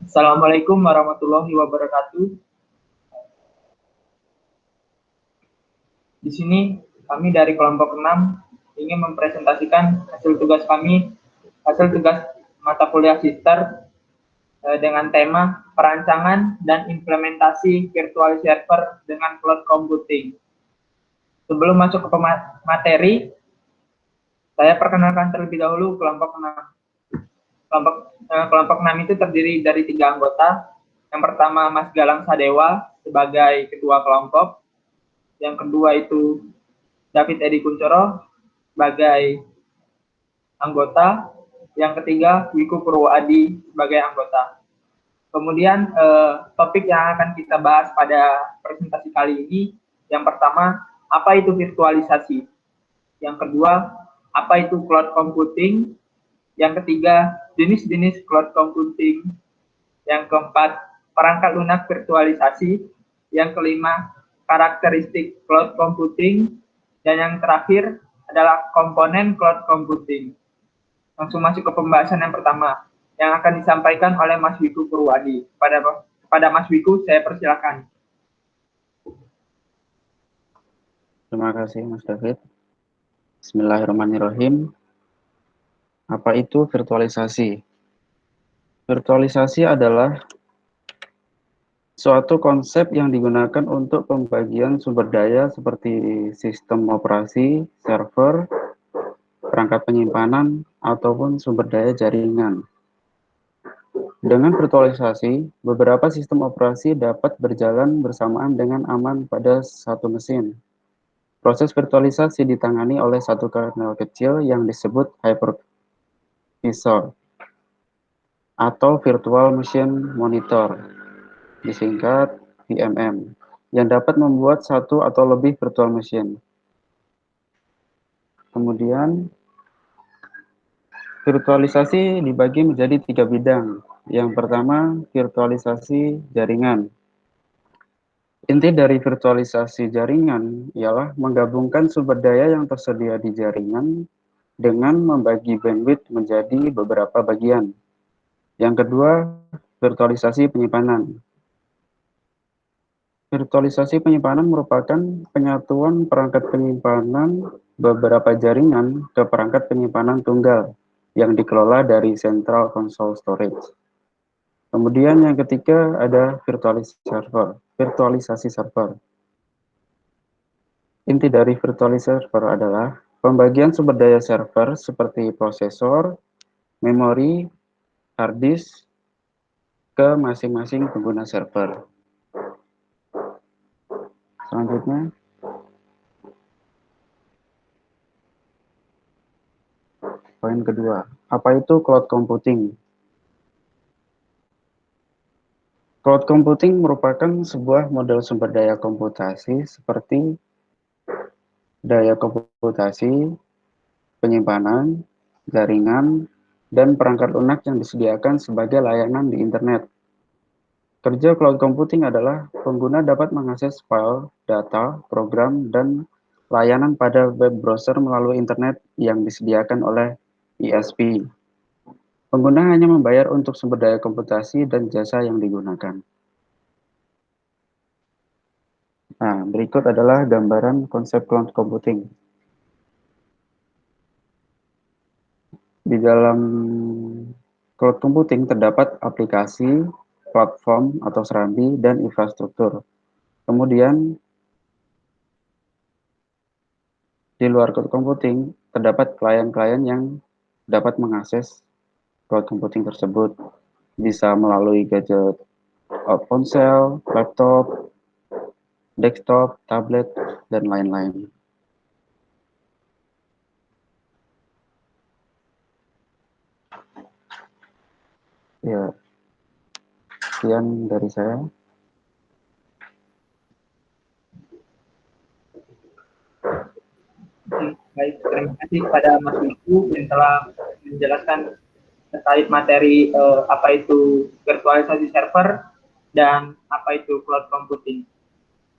Assalamualaikum warahmatullahi wabarakatuh. Di sini kami dari kelompok 6 ingin mempresentasikan hasil tugas kami, hasil tugas mata kuliah Sister dengan tema perancangan dan implementasi virtual server dengan cloud computing. Sebelum masuk ke materi, saya perkenalkan terlebih dahulu kelompok 6. Kelompok 6 itu terdiri dari 3 anggota. Yang pertama Mas Galang Sadewa sebagai ketua kelompok. Yang kedua itu David Edi Kuncoro sebagai anggota. Yang ketiga Wiku Purwoadi sebagai anggota. Kemudian topik yang akan kita bahas pada presentasi kali ini, yang pertama, apa itu virtualisasi? Yang kedua, apa itu cloud computing? Yang ketiga, jenis-jenis cloud computing. Yang keempat, perangkat lunak virtualisasi. Yang kelima, karakteristik cloud computing. Dan yang terakhir adalah komponen cloud computing. Langsung masuk ke pembahasan yang pertama, yang akan disampaikan oleh Mas Wiku Purwadi. Kepada Mas Wiku, saya persilakan. Terima kasih Mas David. Bismillahirrahmanirrahim. Apa itu virtualisasi? Virtualisasi adalah suatu konsep yang digunakan untuk pembagian sumber daya seperti sistem operasi, server, perangkat penyimpanan, ataupun sumber daya jaringan. Dengan virtualisasi, beberapa sistem operasi dapat berjalan bersamaan dengan aman pada satu mesin. Proses virtualisasi ditangani oleh satu kernel kecil yang disebut hypervisor atau Virtual Machine Monitor, disingkat VMM, yang dapat membuat satu atau lebih virtual machine. Kemudian, virtualisasi dibagi menjadi 3 bidang. Yang pertama, virtualisasi jaringan. Inti dari virtualisasi jaringan ialah menggabungkan sumber daya yang tersedia di jaringan dengan membagi bandwidth menjadi beberapa bagian. Yang kedua, virtualisasi penyimpanan. Virtualisasi penyimpanan merupakan penyatuan perangkat penyimpanan beberapa jaringan ke perangkat penyimpanan tunggal yang dikelola dari Central Console Storage. Kemudian yang ketiga ada virtualisasi server. Inti dari virtualisasi server adalah pembagian sumber daya server seperti prosesor, memori, hard disk ke masing-masing pengguna server. Selanjutnya, poin kedua, apa itu cloud computing? Cloud computing merupakan sebuah model sumber daya komputasi seperti daya komputasi, penyimpanan, jaringan, dan perangkat lunak yang disediakan sebagai layanan di internet. Kerja cloud computing adalah pengguna dapat mengakses file, data, program, dan layanan pada web browser melalui internet yang disediakan oleh ISP. Pengguna hanya membayar untuk sumber daya komputasi dan jasa yang digunakan. Nah, berikut adalah gambaran konsep cloud computing. Di dalam cloud computing terdapat aplikasi, platform atau serambi, dan infrastruktur. Kemudian, di luar cloud computing terdapat klien-klien yang dapat mengakses cloud computing tersebut. Bisa melalui gadget ponsel, laptop, desktop, tablet, dan lain-lain. Ya, sekian dari saya. Baik, terima kasih kepada Mas Wiku yang telah menjelaskan terkait materi apa itu virtualisasi server dan apa itu cloud computing.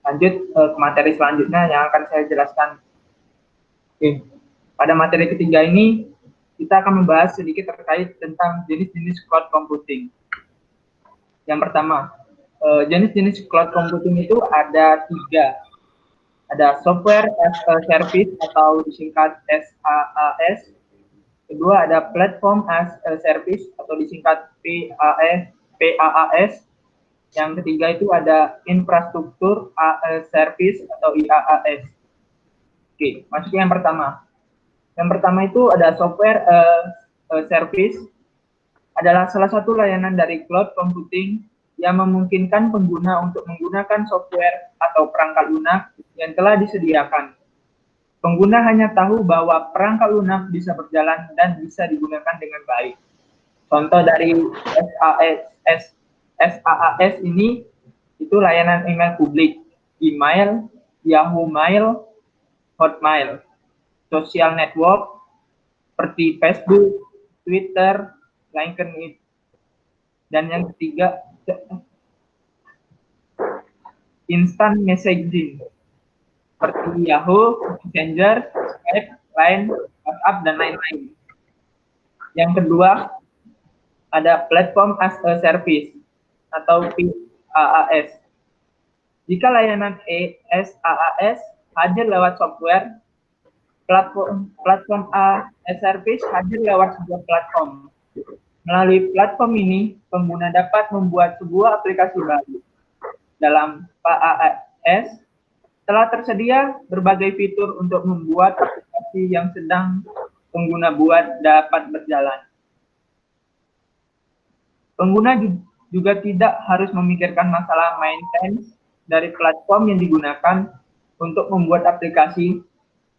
Lanjut ke materi selanjutnya yang akan saya jelaskan. Oke. Pada materi ketiga ini, kita akan membahas sedikit terkait tentang jenis-jenis cloud computing. Yang pertama, jenis-jenis cloud computing itu ada 3. Ada software as a service atau disingkat SaaS. Kedua ada platform as a service atau disingkat PaaS. Yang ketiga itu ada infrastruktur as a service atau IaaS. Oke, masuk yang pertama. Yang pertama itu ada software service, adalah salah satu layanan dari cloud computing yang memungkinkan pengguna untuk menggunakan software atau perangkat lunak yang telah disediakan. Pengguna hanya tahu bahwa perangkat lunak bisa berjalan dan bisa digunakan dengan baik. Contoh dari SaaS ini itu layanan email publik, email, Yahoo Mail, Hotmail, social network seperti Facebook, Twitter, LinkedIn. Dan yang ketiga, instant messaging seperti Yahoo, Messenger, Skype, Line, WhatsApp, dan lain-lain. Yang kedua, ada platform as a service atau PaaS. Jika layanan SaaS hadir lewat software, platform as service hadir lewat sebuah platform. Melalui platform ini, pengguna dapat membuat sebuah aplikasi baru. Dalam PaaS, telah tersedia berbagai fitur untuk membuat aplikasi yang sedang pengguna buat dapat berjalan. Pengguna juga tidak harus memikirkan masalah maintenance dari platform yang digunakan untuk membuat aplikasi,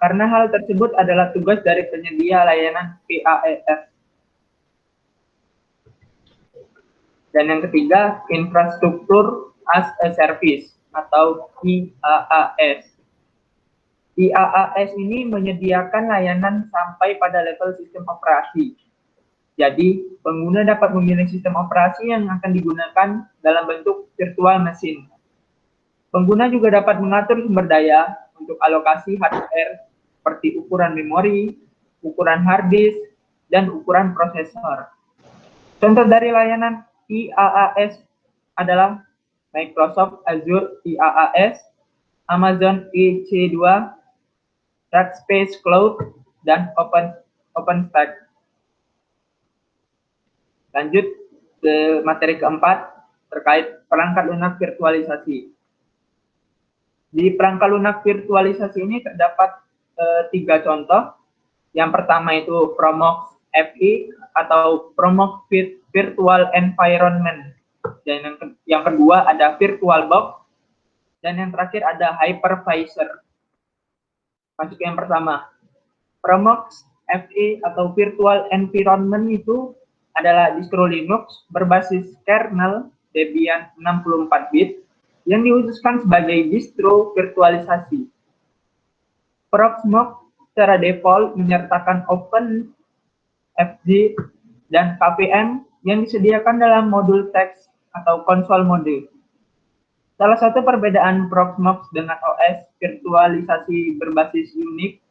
karena hal tersebut adalah tugas dari penyedia layanan PaaS. Dan yang ketiga, infrastruktur as a service atau IaaS. IaaS ini menyediakan layanan sampai pada level sistem operasi. Jadi, pengguna dapat memilih sistem operasi yang akan digunakan dalam bentuk virtual machine. Pengguna juga dapat mengatur sumber daya untuk alokasi hardware seperti ukuran memori, ukuran hard disk, dan ukuran prosesor. Contoh dari layanan IaaS adalah Microsoft Azure IaaS, Amazon EC2, Rackspace Cloud, dan OpenStack. Lanjut ke materi keempat terkait perangkat lunak virtualisasi. Di perangkat lunak virtualisasi ini terdapat 3 contoh. Yang pertama itu Promox FI atau Promox Virtual Environment. Dan yang kedua ada VirtualBox. Dan yang terakhir ada Hypervisor. Masuk yang pertama. Promox FI atau Virtual Environment itu adalah distro Linux berbasis kernel Debian 64 bit yang dikhususkan sebagai distro virtualisasi. Proxmox secara default menyertakan OpenFG dan KVM yang disediakan dalam modul teks atau konsol mode. Salah satu perbedaan Proxmox dengan OS virtualisasi berbasis Unix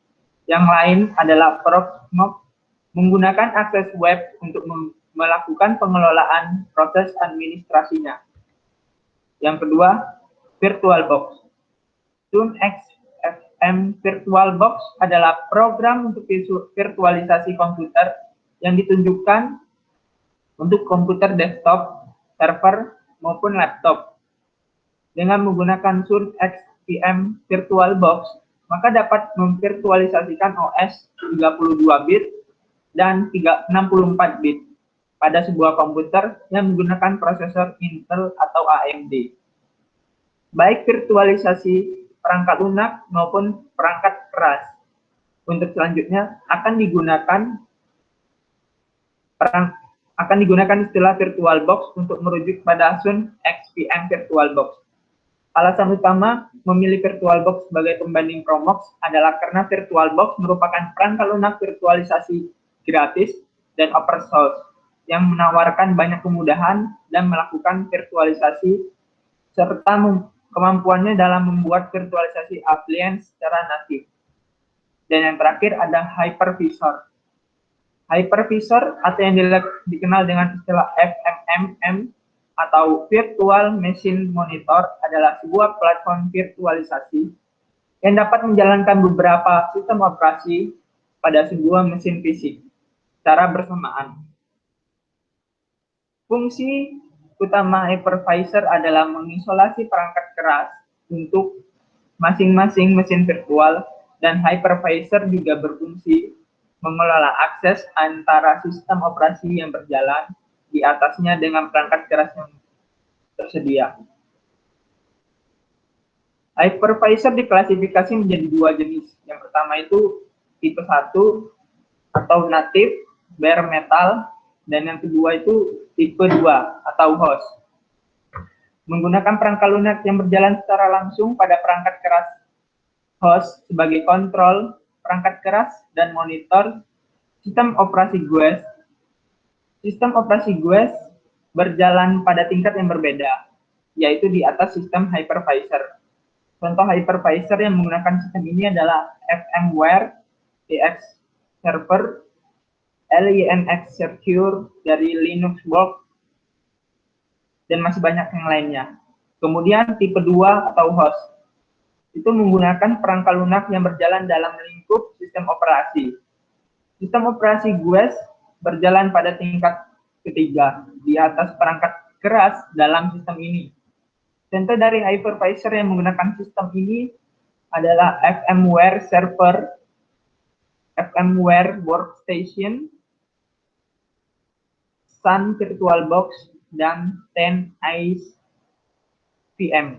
yang lain adalah Proxmox menggunakan akses web untuk melakukan pengelolaan proses administrasinya. Yang kedua, VirtualBox. SunXFM VirtualBox adalah program untuk virtualisasi komputer yang ditunjukkan untuk komputer desktop, server, maupun laptop. Dengan menggunakan SunXFM VirtualBox, maka dapat memvirtualisasikan OS 32 bit dan 64 bit pada sebuah komputer yang menggunakan prosesor Intel atau AMD. Baik virtualisasi perangkat lunak maupun perangkat keras. Untuk selanjutnya akan digunakan istilah VirtualBox untuk merujuk pada SunXFM VirtualBox. Alasan utama memilih VirtualBox sebagai pembanding Promox adalah karena VirtualBox merupakan perangkat lunak virtualisasi gratis dan open source yang menawarkan banyak kemudahan dan melakukan virtualisasi serta kemampuannya dalam membuat virtualisasi appliance secara natif. Dan yang terakhir ada Hypervisor. Hypervisor atau yang dikenal dengan istilah FMMM atau Virtual Machine Monitor adalah sebuah platform virtualisasi yang dapat menjalankan beberapa sistem operasi pada sebuah mesin fisik secara bersamaan. Fungsi utama hypervisor adalah mengisolasi perangkat keras untuk masing-masing mesin virtual, dan hypervisor juga berfungsi mengelola akses antara sistem operasi yang berjalan di atasnya dengan perangkat keras yang tersedia. Hypervisor diklasifikasi menjadi dua jenis. Yang pertama itu tipe 1 atau native bare metal, dan yang kedua itu tipe 2 atau host. Menggunakan perangkat lunak yang berjalan secara langsung pada perangkat keras host sebagai kontrol perangkat keras dan monitor sistem operasi GUIS. Sistem operasi GUIS berjalan pada tingkat yang berbeda, yaitu di atas sistem hypervisor. Contoh hypervisor yang menggunakan sistem ini adalah VMware TX Server, Linux Secure dari Linuxworks, dan masih banyak yang lainnya. Kemudian tipe 2 atau host, itu menggunakan perangkat lunak yang berjalan dalam lingkup sistem operasi. Sistem operasi GUIS berjalan pada tingkat ketiga di atas perangkat keras dalam sistem ini. Contoh dari hypervisor yang menggunakan sistem ini adalah VMware Server, VMware Workstation, Sun VirtualBox, dan 10ice VM.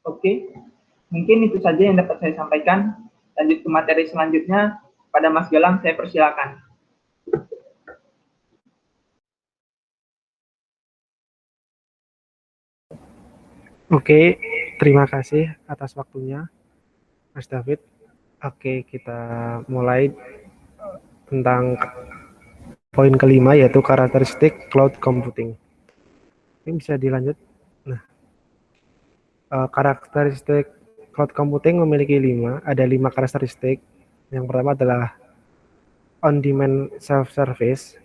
Oke, mungkin itu saja yang dapat saya sampaikan. Lanjut ke materi selanjutnya. Pada Mas Galang, saya persilakan. Oke, terima kasih atas waktunya, Mas David. Oke, kita mulai tentang poin kelima, yaitu karakteristik cloud computing. Ini bisa dilanjut. Nah, karakteristik cloud computing memiliki ada 5 karakteristik. Yang pertama adalah on-demand self-service,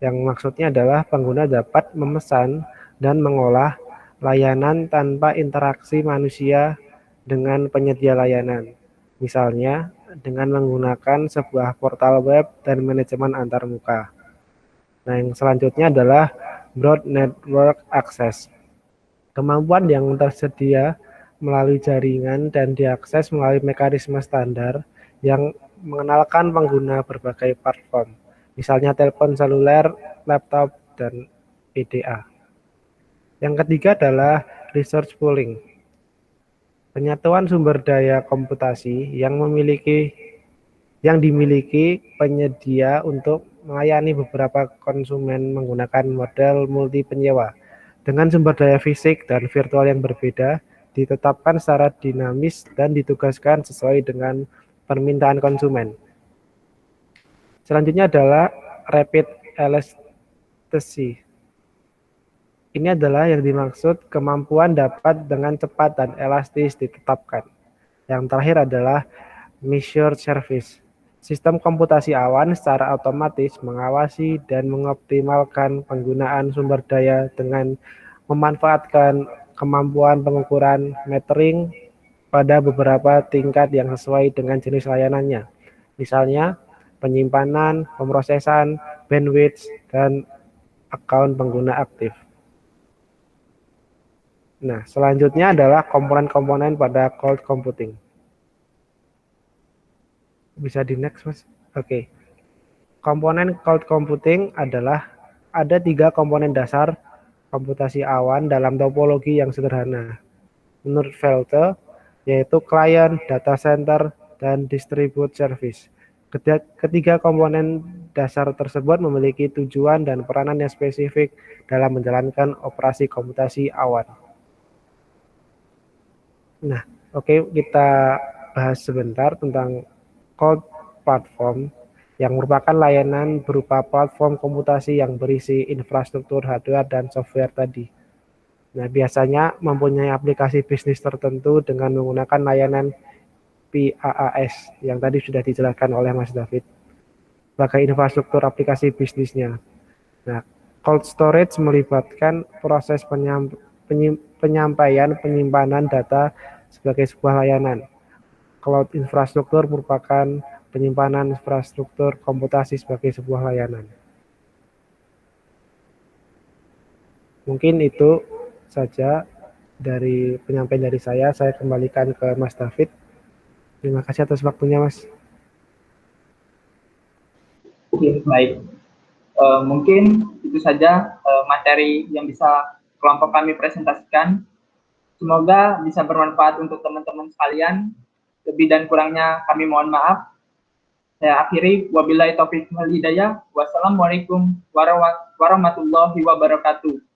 yang maksudnya adalah pengguna dapat memesan dan mengolah layanan tanpa interaksi manusia dengan penyedia layanan. Misalnya, dengan menggunakan sebuah portal web dan manajemen antarmuka. Nah, yang selanjutnya adalah broad network access. Kemampuan yang tersedia melalui jaringan dan diakses melalui mekanisme standar yang mengenalkan pengguna berbagai platform. Misalnya telepon seluler, laptop, dan PDA. Yang ketiga adalah resource pooling. Penyatuan sumber daya komputasi yang dimiliki penyedia untuk melayani beberapa konsumen menggunakan model multi penyewa dengan sumber daya fisik dan virtual yang berbeda, ditetapkan secara dinamis dan ditugaskan sesuai dengan permintaan konsumen. Selanjutnya adalah rapid elasticity. Ini adalah yang dimaksud kemampuan dapat dengan cepat dan elastis ditetapkan. Yang terakhir adalah measured service. Sistem komputasi awan secara otomatis mengawasi dan mengoptimalkan penggunaan sumber daya dengan memanfaatkan kemampuan pengukuran metering pada beberapa tingkat yang sesuai dengan jenis layanannya. Misalnya, penyimpanan, pemrosesan, bandwidth, dan akun pengguna aktif. Nah, selanjutnya adalah komponen-komponen pada cloud computing. Bisa di next, Mas? Oke. Komponen cloud computing adalah ada 3 komponen dasar komputasi awan dalam topologi yang sederhana. Menurut Velte, yaitu client, data center, dan distribute service. Ketiga komponen dasar tersebut memiliki tujuan dan peranan yang spesifik dalam menjalankan operasi komputasi awan. Nah, oke, kita bahas sebentar tentang cloud platform yang merupakan layanan berupa platform komputasi yang berisi infrastruktur hardware dan software tadi. Nah, biasanya mempunyai aplikasi bisnis tertentu dengan menggunakan layanan PaaS yang tadi sudah dijelaskan oleh Mas David sebagai infrastruktur aplikasi bisnisnya. Nah, Cold storage melibatkan proses penyampaian penyimpanan data sebagai sebuah layanan. Cloud infrastruktur merupakan penyimpanan infrastruktur komputasi sebagai sebuah layanan. Mungkin itu saja dari penyampaian dari saya kembalikan ke Mas David. Terima kasih atas waktunya, Mas. Oke, baik. Mungkin itu saja materi yang bisa kelompok kami presentasikan. Semoga bisa bermanfaat untuk teman-teman sekalian. Lebih dan kurangnya kami mohon maaf. Saya akhiri, wabillahi taufiq wal hidayah. Wassalamualaikum warahmatullahi wabarakatuh.